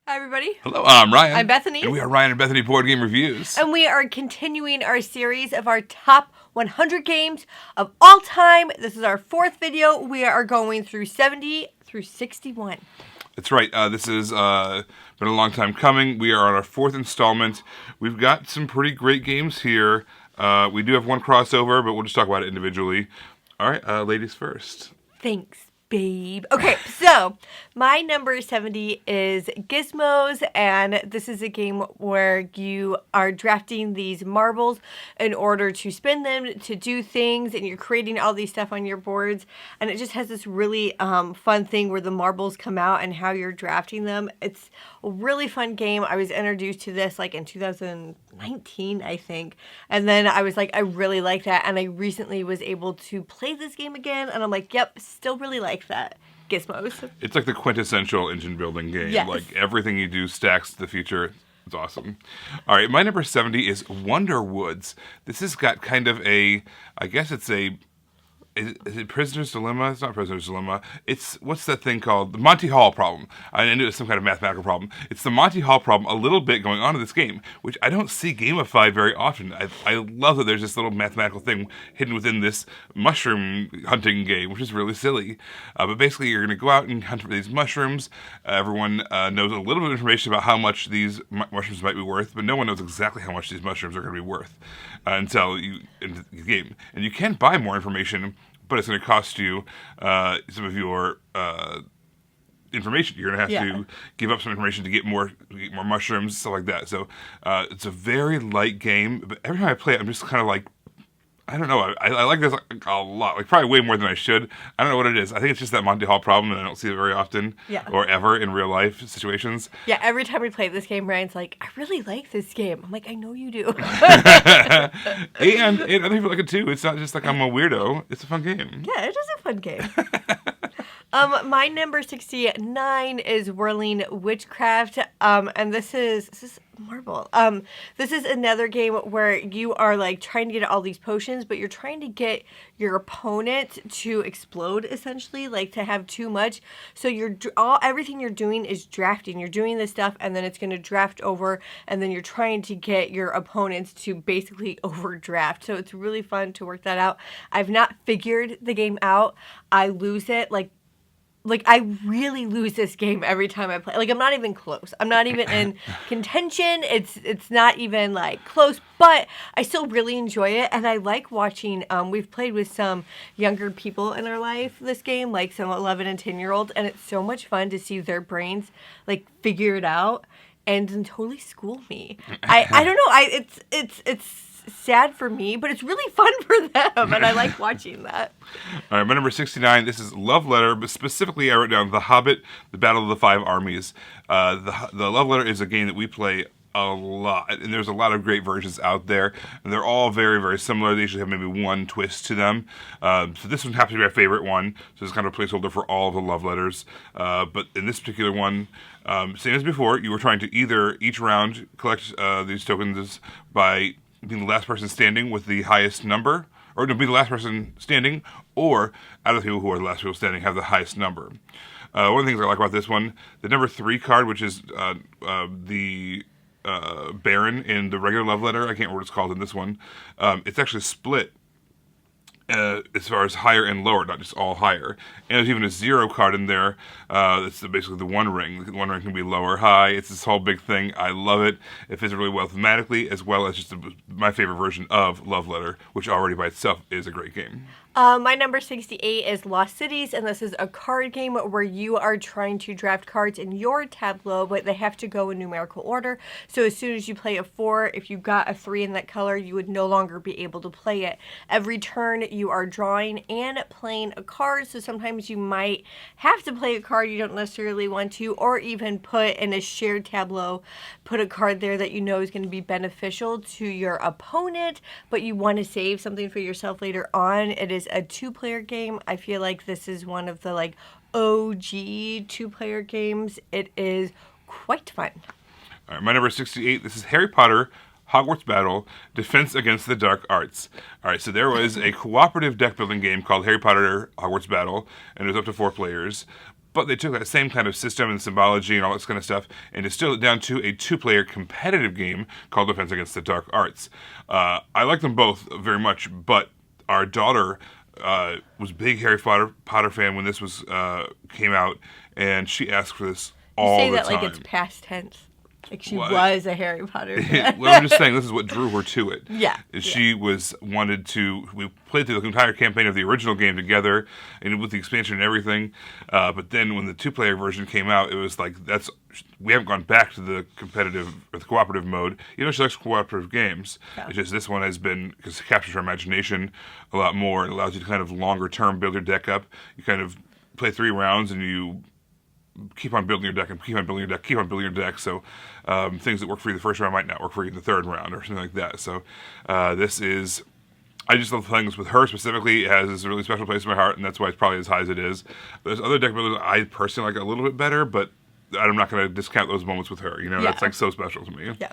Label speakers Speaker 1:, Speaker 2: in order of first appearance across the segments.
Speaker 1: Hi, everybody.
Speaker 2: Hello, I'm Ryan.
Speaker 1: I'm Bethany.
Speaker 2: And we are Ryan and Bethany Board Game Reviews.
Speaker 1: And we are continuing our series of our top 100 games of all time. This is our fourth video. We are going through 70 through 61.
Speaker 2: That's right. This has been a long time coming. We are on our fourth installment. We've got some pretty great games here. We do have one crossover, but we'll just talk about it individually. All right, ladies first.
Speaker 1: Thanks, babe. Okay, so my number 70 is Gizmos, and this is a game where you are drafting these marbles in order to spin them to do things, and you're creating all these stuff on your boards, and it just has this really fun thing where the marbles come out and how you're drafting them. It's a really fun game. I was introduced to this like in 2019, I think, and then I was like, I really like that, and I recently was able to play this game again, and I'm like, yep, still really like that. Gizmos.
Speaker 2: It's like the quintessential engine building game.
Speaker 1: Yes.
Speaker 2: Like everything you do stacks to the future. It's awesome. All right, my number 70 is Wonder Woods. This has got kind of a, I guess it's a, is it Prisoner's Dilemma? It's not Prisoner's Dilemma. It's, what's that thing called? The Monty Hall problem. I knew it was some kind of mathematical problem. It's the Monty Hall problem a little bit going on in this game, which I don't see gamified very often. I love that there's this little mathematical thing hidden within this mushroom hunting game, which is really silly. But basically, you're going to go out and hunt for these mushrooms. Everyone knows a little bit of information about how much these mushrooms might be worth, but no one knows exactly how much these mushrooms are going to be worth until you in the game. And you can buy more information, but it's going to cost you some of your information. You're going to have to give up some information to get more mushrooms, stuff like that. So it's a very light game, but every time I play it, I'm just kind of like, I don't know. I like this a lot, like probably way more than I should. I don't know what it is. I think it's just that Monty Hall problem, and I don't see it very often or ever in real life situations.
Speaker 1: Yeah, every time we play this game, Ryan's like, I really like this game. I'm like, I know you do.
Speaker 2: and other people like it too. It's not just like I'm a weirdo. It's a fun game.
Speaker 1: Yeah, it is a fun game. My number 69 is Whirling Witchcraft, and this is marble. This is another game where you are like trying to get all these potions, but you're trying to get your opponent to explode, essentially, like to have too much. So everything you're doing is drafting. You're doing this stuff, and then it's going to draft over, and then you're trying to get your opponents to basically overdraft. So it's really fun to work that out. I've not figured the game out. I lose it like I really lose this game every time I play. Like I'm not even close. I'm not even in contention. It's not even like close, but I still really enjoy it, and I like watching. We've played with some younger people in our life this game, like some 11 and 10-year-olds, and it's so much fun to see their brains like figure it out and then totally school me. I don't know. It's sad for me, but it's really fun for them, and I like watching that.
Speaker 2: All right, my number 69, this is Love Letter, but specifically I wrote down The Hobbit, The Battle of the Five Armies. The Love Letter is a game that we play a lot, and there's a lot of great versions out there, and they're all very, very similar. They usually have maybe one twist to them. So this one happens to be my favorite one, so it's kind of a placeholder for all of the love letters. But in this particular one, same as before, you were trying to either each round collect these tokens by being the last person standing with the highest number, or to be the last person standing, or out of the people who are the last people standing have the highest number. One of the things I like about this one, the number 3 card, which is the Baron in the regular love letter, I can't remember what it's called in this one, it's actually split as far as higher and lower, not just all higher. And there's even a 0 card in there. It's basically the One Ring. The One Ring can be low or high. It's this whole big thing. I love it. It fits really well thematically, as well as just my favorite version of Love Letter, which already by itself is a great game.
Speaker 1: My number 68 is Lost Cities, and this is a card game where you are trying to draft cards in your tableau, but they have to go in numerical order. So as soon as you play a 4, if you got a 3 in that color, you would no longer be able to play it. Every turn, you are drawing and playing a card, so sometimes you might have to play a card you don't necessarily want to, or even put in a shared tableau, put a card there that you know is going to be beneficial to your opponent, but you want to save something for yourself later on. It is a 2-player game. I feel like this is one of the like OG 2-player games. It is quite fun.
Speaker 2: All right, my number 68, this is Harry Potter, Hogwarts Battle, Defense Against the Dark Arts. All right, so there was a cooperative deck building game called Harry Potter Hogwarts Battle, and it was up to 4 players. But they took that same kind of system and symbology and all this kind of stuff and distilled it down to a 2-player competitive game called Defense Against the Dark Arts. I like them both very much, but our daughter was a big Harry Potter fan when this was came out, and she asked for this all the time.
Speaker 1: You say that like it's past tense. Like she was a Harry Potter fan.
Speaker 2: Well, I'm just saying this is what drew her to it.
Speaker 1: Yeah.
Speaker 2: She wanted to. We played through the entire campaign of the original game together, and with the expansion and everything. But then when the 2-player version came out, it was like we haven't gone back to the competitive or the cooperative mode. You know, she likes cooperative games. Yeah. It's just this one has been, because it captures her imagination a lot more. It allows you to kind of longer term build your deck up. You kind of play 3 rounds and you keep on building your deck and keep on building your deck, keep on building your deck. So things that work for you the first round might not work for you in the third round or something like that. So this is, I just love playing this with her specifically. It has this really special place in my heart, and that's why it's probably as high as it is. There's other deck builders I personally like a little bit better, but I'm not going to discount those moments with her. You know, that's like so special to me.
Speaker 1: Yeah.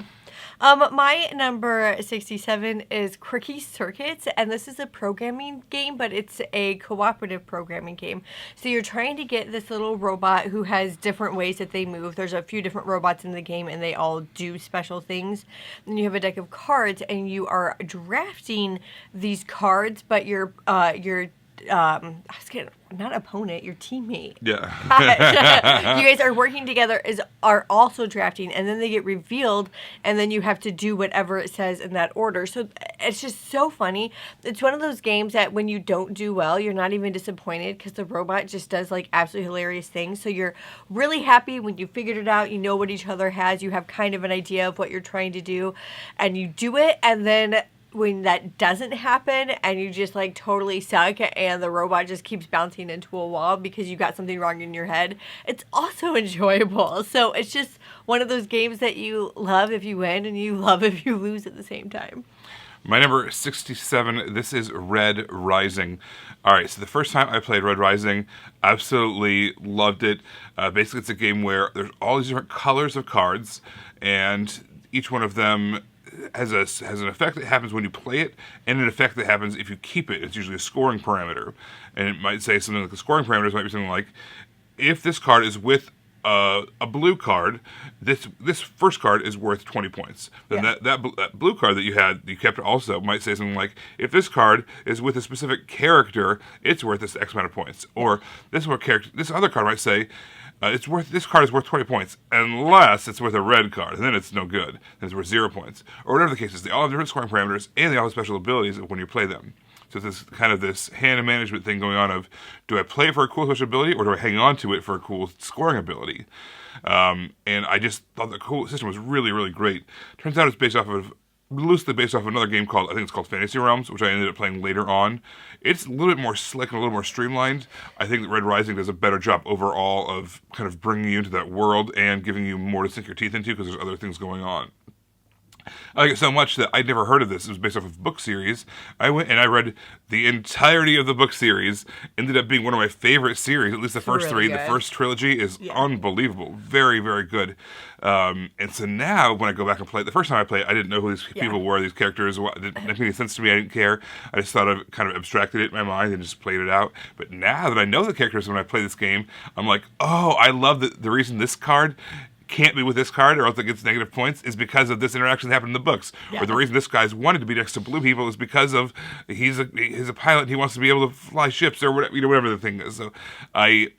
Speaker 1: My number 67 is Quirky Circuits, and this is a programming game, but it's a cooperative programming game. So you're trying to get this little robot who has different ways that they move. There's a few different robots in the game, and they all do special things. And you have a deck of cards, and you are drafting these cards, but your not opponent, your teammate.
Speaker 2: Yeah.
Speaker 1: You guys are working together, are also drafting, and then they get revealed, and then you have to do whatever it says in that order. So it's just so funny. It's one of those games that when you don't do well, you're not even disappointed because the robot just does like absolutely hilarious things. So you're really happy when you figured it out. You know what each other has. You have kind of an idea of what you're trying to do, and you do it, and then when that doesn't happen and you just like totally suck and the robot just keeps bouncing into a wall because you got something wrong in your head, it's also enjoyable. So it's just one of those games that you love if you win and you love if you lose at the same time.
Speaker 2: My number 67, this is Red Rising. All right, so the first time I played Red Rising, absolutely loved it. Basically, it's a game where there's all these different colors of cards, and each one of them has an effect that happens when you play it, and an effect that happens if you keep it. It's usually a scoring parameter, and it might say something like the scoring parameters might be something like, if this card is with a blue card, this first card is worth 20 points. Then that blue card that you kept also might say something like, if this card is with a specific character, it's worth this X amount of points. Or this other card might say, this card is worth 20 points unless it's worth a red card, and then it's no good. Then it's worth 0 points, or whatever the case is. They all have different scoring parameters, and they all have special abilities when you play them. So it's this hand management thing going on of, do I play it for a cool special ability, or do I hang on to it for a cool scoring ability? And I just thought the cool system was really, really great. Turns out it's loosely based off of another game called Fantasy Realms, which I ended up playing later on. It's a little bit more slick and a little more streamlined. I think that Red Rising does a better job overall of kind of bringing you into that world and giving you more to sink your teeth into because there's other things going on. I like it so much that I'd never heard of this. It was based off of a book series. I went and I read the entirety of the book series. Ended up being one of my favorite series, at least the first three. Good. The first trilogy is unbelievable. Very, very good. And so now when I go back and play it, the first time I played it, I didn't know who these people were, these characters. It didn't make any sense to me. I didn't care. I just thought of kind of abstracted it in my mind and just played it out. But now that I know the characters when I play this game, I'm like, oh, I love the reason this card can't be with this card or else it gets negative points is because of this interaction that happened in the books. Or the reason this guy's wanted to be next to blue people is because of he's a pilot and he wants to be able to fly ships or whatever, whatever the thing is. So I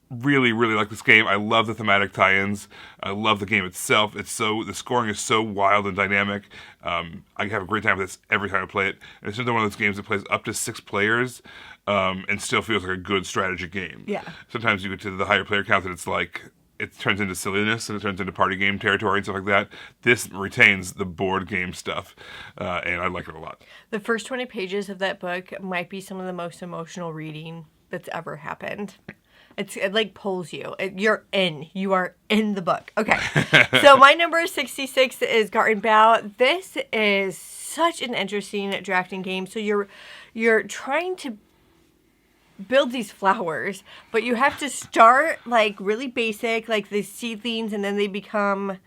Speaker 2: really, really like this game. I love the thematic tie-ins. I love the game itself. The scoring is so wild and dynamic. I have a great time with this every time I play it. And it's another one of those games that plays up to 6 players and still feels like a good strategy game. Yeah. Sometimes you get to the higher player count and it's like, it turns into silliness and it turns into party game territory and stuff like that. This retains the board game stuff, and I like it a lot. The
Speaker 1: first 20 pages of that book might be some of the most emotional reading that's ever happened. It like pulls you. You are in the book. Okay. So my number 66 is Garten Bow. This is such an interesting drafting game. So you're trying to build these flowers, but you have to start like really basic, like the seedlings, and then they become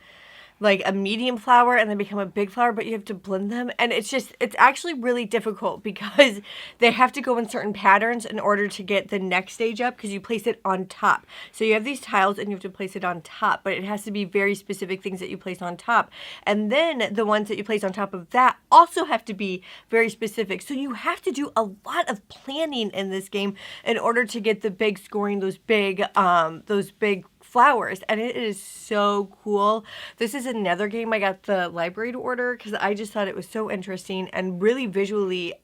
Speaker 1: like a medium flower and then become a big flower, but you have to blend them. And it's actually really difficult because they have to go in certain patterns in order to get the next stage up because you place it on top. So you have these tiles and you have to place it on top, but it has to be very specific things that you place on top. And then the ones that you place on top of that also have to be very specific. So you have to do a lot of planning in this game in order to get the big scoring, those big flowers, and it is so cool. This is another game I got the library to order because I just thought it was so interesting and really visually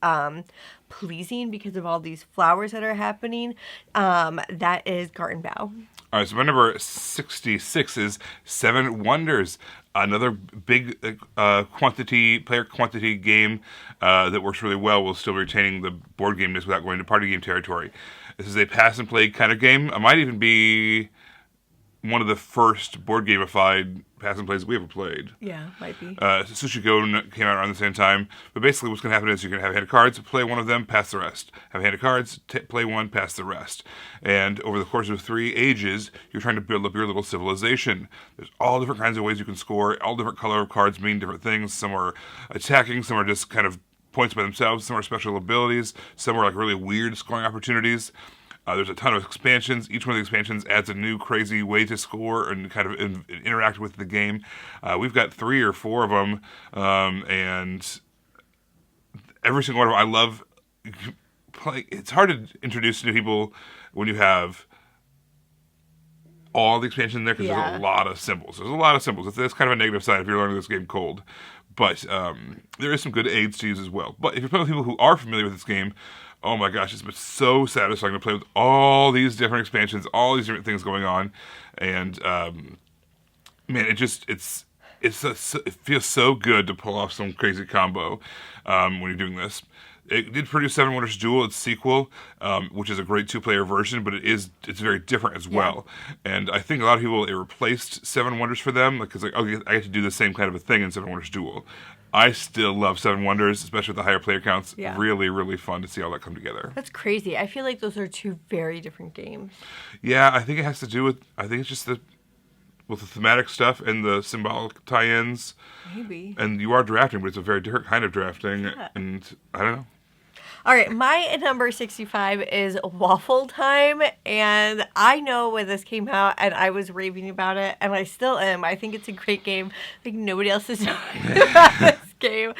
Speaker 1: pleasing because of all these flowers that are happening. That is Garten Bow.
Speaker 2: All right, so my number 66 is Seven Wonders, another big player quantity game that works really well while still retaining the board gameness without going to party game territory. This is a pass and play kind of game. It might even be one of the first board gamified pass and plays we ever played.
Speaker 1: Yeah, might be.
Speaker 2: Sushi Go came out around the same time. But basically what's going to happen is you're going to have a hand of cards, play one of them, pass the rest. Have a hand of cards, play one, pass the rest. And over the course of 3 ages, you're trying to build up your little civilization. There's all different kinds of ways you can score. All different color of cards mean different things. Some are attacking, some are just kind of points by themselves, some are special abilities, some are like really weird scoring opportunities. There's a ton of expansions. Each one of the expansions adds a new crazy way to score and kind of interact with the game. We've got 3 or 4 of them, and every single one of them I love. It's hard to introduce new people when you have all the expansion in there because there's a lot of symbols. There's a lot of symbols. That's kind of a negative side if you're learning this game cold. But there is some good aids to use as well. But if you're playing with people who are familiar with this game, oh my gosh, it's been so satisfying to play with all these different expansions, all these different things going on, and man, it feels so good to pull off some crazy combo when you're doing this. It did produce Seven Wonders Duel, its sequel, which is a great 2-player version, but it's very different as well. And I think a lot of people, it replaced Seven Wonders for them, because I get to do the same kind of a thing in Seven Wonders Duel. I still love Seven Wonders, especially with the higher player counts.
Speaker 1: Yeah.
Speaker 2: Really, really fun to see all that come together.
Speaker 1: That's crazy. I feel like those are 2 very different games.
Speaker 2: Yeah, I think it has to do with, I think it's just with the thematic stuff and the symbolic tie-ins.
Speaker 1: Maybe.
Speaker 2: And you are drafting, but it's a very different kind of drafting.
Speaker 1: Yeah.
Speaker 2: And I don't know.
Speaker 1: All right, my number 65 is Waffle Time, and I know when this came out, and I was raving about it, and I still am. I think it's a great game. I think nobody else is talking about this game,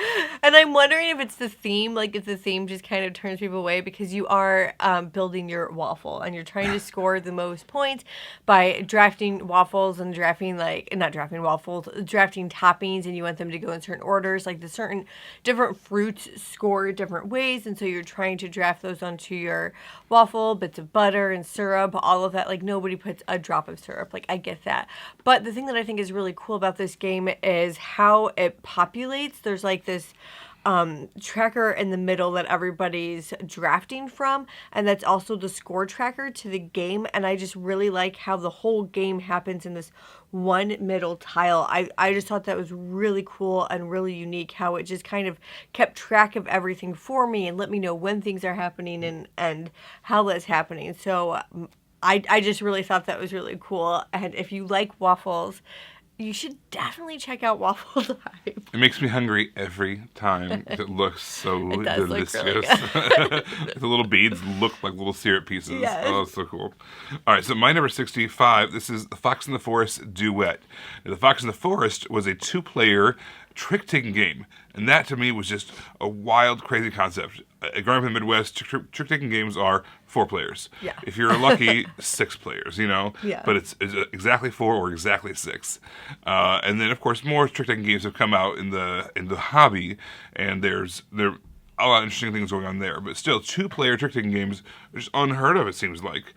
Speaker 1: and I'm wondering if it's the theme, like if the theme just kind of turns people away because you are building your waffle, and you're trying to score the most points by drafting waffles and drafting toppings, and you want them to go in certain orders, like the certain different fruits score different ways, and so you're trying to draft those onto your waffle, bits of butter and syrup, all of that. Like nobody puts a drop of syrup. Like I get that. But the thing that I think is really cool about this game is how it populates. There's like this tracker in the middle that everybody's drafting from, and that's also the score tracker to the game. And I just really like how the whole game happens in this one middle tile. I just thought that was really cool and really unique how it just kind of kept track of everything for me and let me know when things are happening and how that's happening. So I just really thought that was really cool. And if you like waffles, you should definitely check out Waffle Time.
Speaker 2: It makes me hungry every time. It looks so
Speaker 1: It does look
Speaker 2: delicious.
Speaker 1: really
Speaker 2: The little beads look like little syrup pieces.
Speaker 1: Yes.
Speaker 2: Oh, it's so cool. All right, so my number 65, this is The Fox in the Forest Duet. Now, The Fox in the Forest was a 2-player trick-taking game, and that to me was just a wild, crazy concept. Growing up in the Midwest, trick-taking games are 4 players.
Speaker 1: Yeah.
Speaker 2: If you're lucky, 6 players, you know?
Speaker 1: Yeah.
Speaker 2: But it's exactly 4 or exactly 6. And then, of course, more trick-taking games have come out in the hobby, and there are a lot of interesting things going on there. But still, 2-player trick-taking games are just unheard of, it seems like.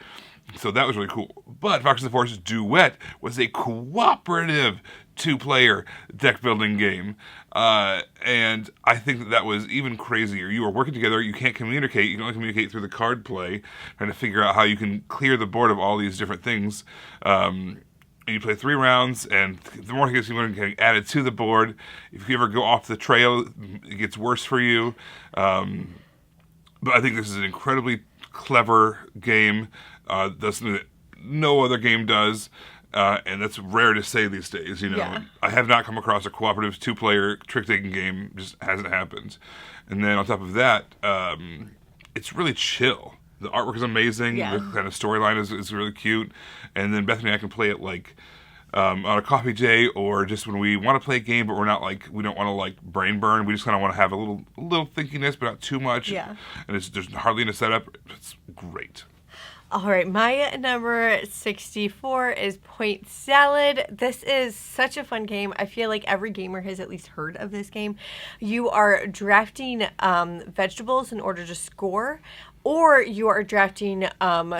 Speaker 2: So that was really cool. But Fox in the Forest Duet was a cooperative 2-player deck-building game. And I think that was even crazier. You are working together, you can't communicate, you can only communicate through the card play, trying to figure out how you can clear the board of all these different things. And you play 3 rounds, and the more things you want getting added to the board. If you ever go off the trail, it gets worse for you. But I think this is an incredibly clever game. Does something that no other game does. and that's rare to say these days.
Speaker 1: Yeah.
Speaker 2: I have not come across a cooperative 2-player trick-taking game. Just hasn't happened. And then on top of that, it's really chill. The artwork is amazing.
Speaker 1: Yeah.
Speaker 2: The kind of storyline is really cute. And then Bethany and I can play it like on a coffee day, or just when we want to play a game, but we don't want to like brain burn. We just kind of want to have a little thinkiness, but not too much.
Speaker 1: Yeah.
Speaker 2: And there's hardly any setup. It's great.
Speaker 1: All right, my number 64 is Point Salad. This is such a fun game. I feel like every gamer has at least heard of this game. You are drafting vegetables in order to score, or you are drafting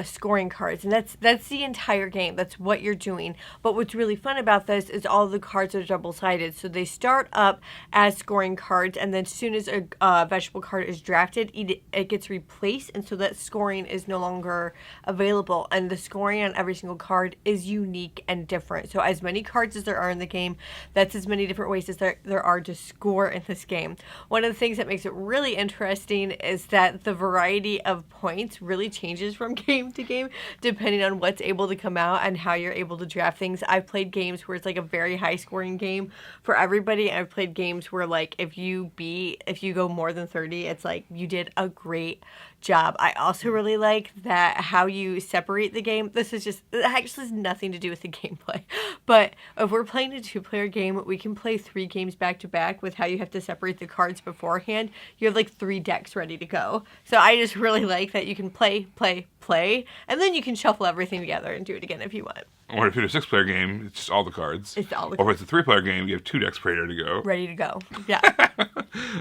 Speaker 1: scoring cards, and that's the entire game. That's what you're doing. But what's really fun about this is all the cards are double-sided, so they start up as scoring cards, and then as soon as a vegetable card is drafted, it gets replaced, and so that scoring is no longer available. And the scoring on every single card is unique and different. So as many cards as there are in the game, that's as many different ways as there are to score in this game. One of the things that makes it really interesting is that the variety of points really changes from game to game depending on what's able to come out and how you're able to draft things. I've played games where it's like a very high scoring game for everybody. I've played games where like if you go more than 30, it's like you did a great job. I also really like that how you separate the game. It actually has nothing to do with the gameplay. But if we're playing a 2-player game, we can play 3 games back to back with how you have to separate the cards beforehand. You have like 3 decks ready to go. So I just really like that you can play, and then you can shuffle everything together and do it again if you want.
Speaker 2: Or if it's a 6-player game, it's just all the cards.
Speaker 1: It's all the
Speaker 2: Or if it's a 3-player game, you have 2 decks ready to go.
Speaker 1: Ready to go. Yeah.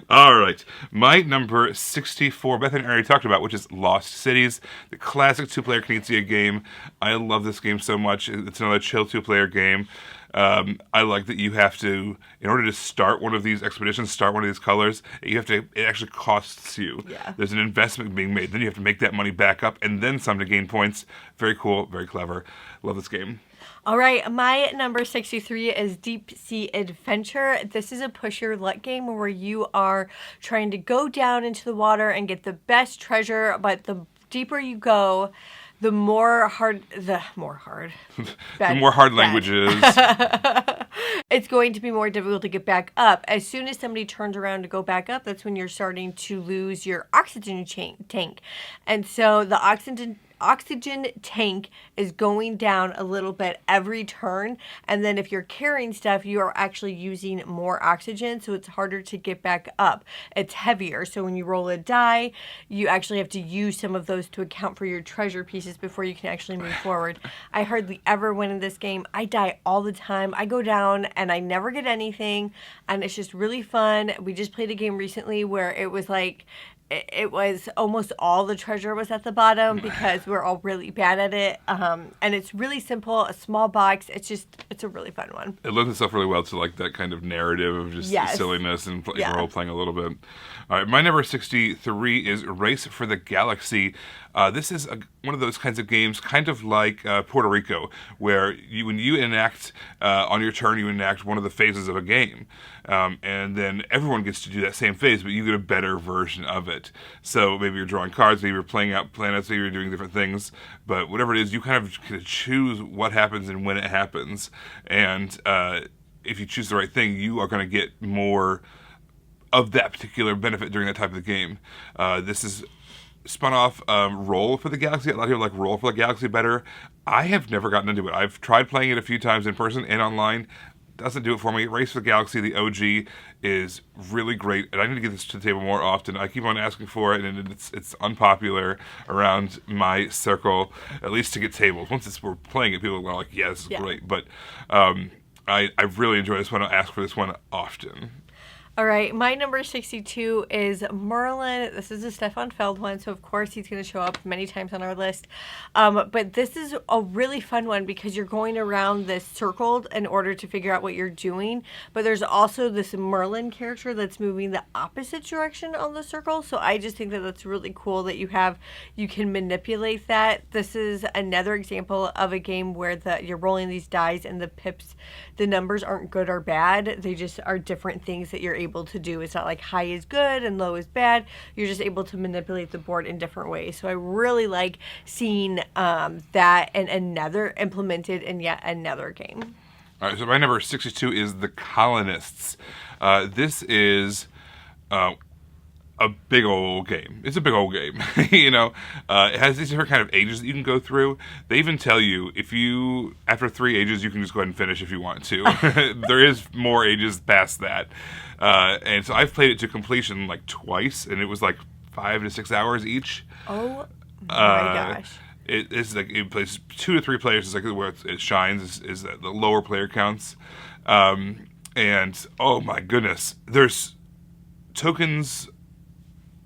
Speaker 2: All right. My number 64, Bethany already talked about, which is Lost Cities, the classic 2-player Knizia game. I love this game so much. It's another chill 2-player game. I like that you have to, in order to start one of these expeditions, start one of these colors, it actually costs you.
Speaker 1: Yeah.
Speaker 2: There's an investment being made. Then you have to make that money back up and then some to gain points. Very cool, very clever. Love this game.
Speaker 1: All right, my number 63 is Deep Sea Adventure. This is a push your luck game where you are trying to go down into the water and get the best treasure, but the deeper you go, the more hard
Speaker 2: languages.
Speaker 1: It's going to be more difficult to get back up. As soon as somebody turns around to go back up, that's when you're starting to lose your oxygen tank. And so the oxygen tank is going down a little bit every turn, and then if you're carrying stuff, you are actually using more oxygen, so it's harder to get back up. It's heavier, so when you roll a die, you actually have to use some of those to account for your treasure pieces before you can actually move forward. I hardly ever win in this game. I die all the time. I go down and I never get anything, and it's just really fun. We just played a game recently where it was like it was almost all the treasure was at the bottom because we're all really bad at it. And it's really simple, a small box. It's a really fun one.
Speaker 2: It lends itself really well to like that kind of narrative of just silliness and role playing a little bit. All right, my number 63 is Race for the Galaxy. This is one of those kinds of games, kind of like Puerto Rico, where when you enact on your turn, you enact one of the phases of a game. And then everyone gets to do that same phase, but you get a better version of it. So maybe you're drawing cards, maybe you're playing out planets, maybe you're doing different things. But whatever it is, you kind of choose what happens and when it happens. And if you choose the right thing, you are going to get more of that particular benefit during that type of the game. This is spun off Roll for the Galaxy. A lot of people like Roll for the Galaxy better. I have never gotten into it. I've tried playing it a few times in person and online. Doesn't do it for me. Race for the Galaxy, the OG, is really great, and I need to get this to the table more often. I keep on asking for it, and it's unpopular around my circle, at least to get tables. Once we're playing it, people are like, yeah, this is great. But I really enjoy this one. I ask for this one often.
Speaker 1: All right, my number 62 is Merlin. This is a Stefan Feld one, so of course he's going to show up many times on our list. But this is a really fun one because you're going around this circle in order to figure out what you're doing. But there's also this Merlin character that's moving the opposite direction on the circle. So I just think that that's really cool that you can manipulate that. This is another example of a game where you're rolling these dice and the numbers aren't good or bad. They just are different things that you're able to do. It's not like high is good and low is bad. You're just able to manipulate the board in different ways. So I really like seeing that and another implemented in yet another game.
Speaker 2: All right, so my number 62 is The Colonists. This is a big old game. It's a big old game. It has these different kind of ages that you can go through. They even tell you after 3 ages, you can just go ahead and finish if you want to. There is more ages past that. And so I've played it to completion like twice, and it was like 5 to 6 hours each.
Speaker 1: Oh my gosh.
Speaker 2: It's like it plays 2 to 3 players. Is like where it shines. Is the lower player counts, and oh my goodness, there's tokens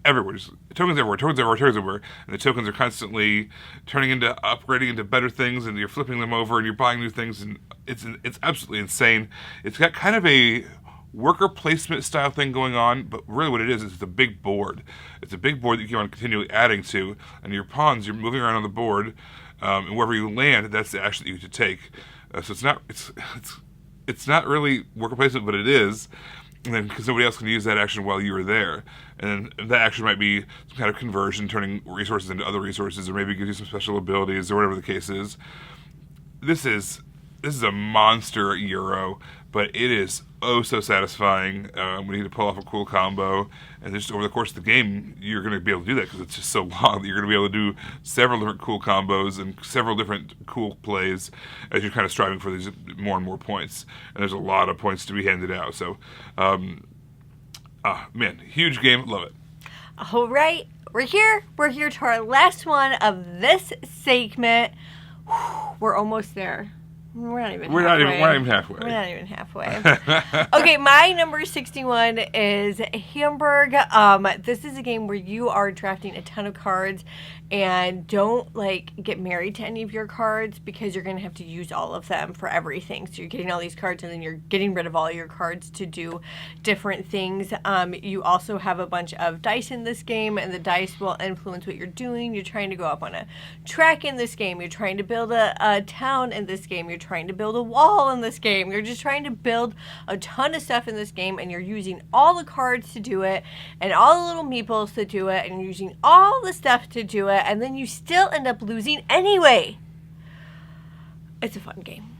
Speaker 2: everywhere. Tokens everywhere, and the tokens are constantly upgrading into better things, and you're flipping them over, and you're buying new things, and it's absolutely insane. It's got kind of a worker placement style thing going on, but really what it is it's a big board. It's a big board that you keep on continually adding to, and your pawns, you're moving around on the board, and wherever you land, that's the action that you get to take. So it's not really worker placement, but it is, and then because nobody else can use that action while you were there, and then that action might be some kind of conversion, turning resources into other resources, or maybe gives you some special abilities, or whatever the case is. This is a monster Euro, but it is so satisfying when you get to pull off a cool combo. And just over the course of the game, you're going to be able to do that because it's just so long that you're going to be able to do several different cool combos and several different cool plays as you're kind of striving for these more and more points. And there's a lot of points to be handed out. So, man, huge game. Love it.
Speaker 1: All right. We're here. We're here to our last one of this segment. We're almost there. We're not even halfway. We're not even halfway. Okay, my number 61 is Hamburg. This is a game where you are drafting a ton of cards, and don't get married to any of your cards because you're going to have to use all of them for everything. So you're getting all these cards, and then you're getting rid of all your cards to do different things. You also have a bunch of dice in this game, and the dice will influence what you're doing. You're trying to go up on a track in this game. You're trying to build a town in this game. You're trying to build a wall in this game. You're just trying to build a ton of stuff in this game, and you're using all the cards to do it, and all the little meeples to do it, and you're using all the stuff to do it, and then you still end up losing anyway. It's a fun game.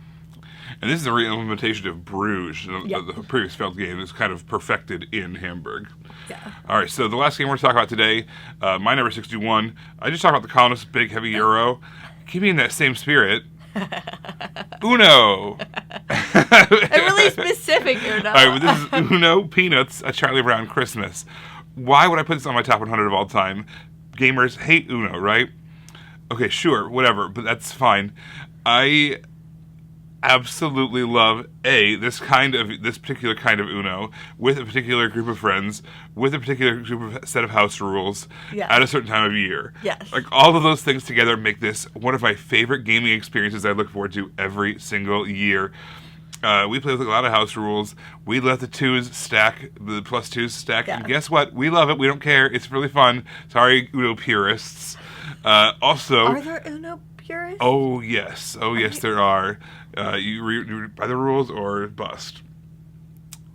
Speaker 2: And this is a re-implementation of Bruges, the previous failed game that's kind of perfected in Hamburg.
Speaker 1: Yeah.
Speaker 2: All right, so the last game we're going to talk about today, my number 61, I just talked about the Colonists, big, heavy Euro. Keeping in that same spirit, Uno.
Speaker 1: A really specific Uno.
Speaker 2: All right, this is Uno Peanuts, a Charlie Brown Christmas. Why would I put this on my top 100 of all time? Gamers hate Uno, right? Okay, sure, whatever, but that's fine. I absolutely love this particular kind of Uno with a particular group of friends with a particular set of house rules at a certain time of year.
Speaker 1: Yes.
Speaker 2: Like all of those things together make this one of my favorite gaming experiences I look forward to every single year. We play with a lot of house rules. We let the plus twos stack, and guess what? We love it. We don't care. It's really fun. Sorry, Uno purists. Also,
Speaker 1: are there Uno purists?
Speaker 2: Oh yes, there are. You by the rules or bust.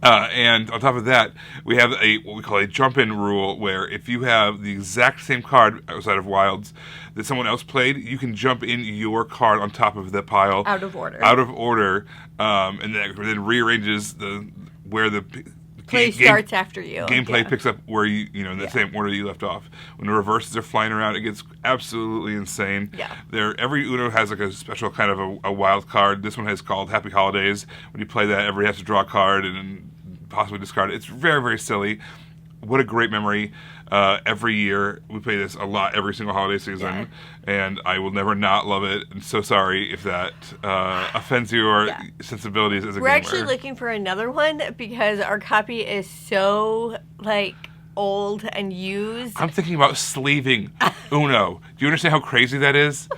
Speaker 2: And on top of that, we have what we call a jump-in rule, where if you have the exact same card outside of Wilds that someone else played, you can jump in your card on top of the pile.
Speaker 1: Out of order.
Speaker 2: And that then rearranges where the
Speaker 1: play starts after you.
Speaker 2: Gameplay picks up where you in the same order that you left off. When the reverses are flying around, it gets absolutely insane.
Speaker 1: Yeah.
Speaker 2: Every Uno has like a special kind of a wild card. This one has called Happy Holidays. When you play that, everybody has to draw a card and possibly discard it. It's very, very silly. What a great memory. Every year, we play this a lot every single holiday season, and I will never not love it. I'm so sorry if that offends your sensibilities as a gamer.
Speaker 1: We're actually looking for another one because our copy is so, old and used.
Speaker 2: I'm thinking about sleeving Uno. Do you understand how crazy that is?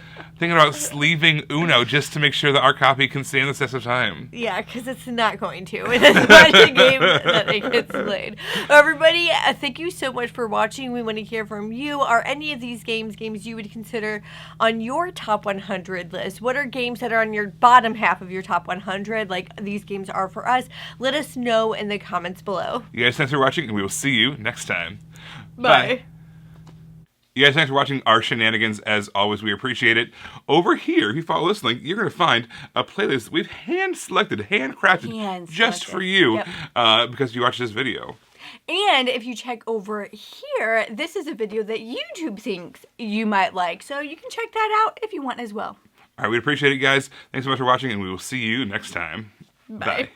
Speaker 2: thinking about sleeving Uno just to make sure that our copy can stand the test of time.
Speaker 1: Yeah, because it's not going to. It is not a game that it gets played. Everybody, thank you so much for watching. We want to hear from you. Are any of these games you would consider on your top 100 list? What are games that are on your bottom half of your top 100, like these games are for us? Let us know in the comments below.
Speaker 2: You guys, thanks for watching, and we will see you next time.
Speaker 1: Bye.
Speaker 2: You guys, thanks for watching our shenanigans. As always, we appreciate it. Over here, if you follow this link, you're going to find a playlist we've handcrafted just for you because you watched this video.
Speaker 3: And if you check over here, this is a video that YouTube thinks you might like. So you can check that out if you want as well.
Speaker 2: All right, we appreciate it, guys. Thanks so much for watching, and we will see you next time.
Speaker 1: Bye.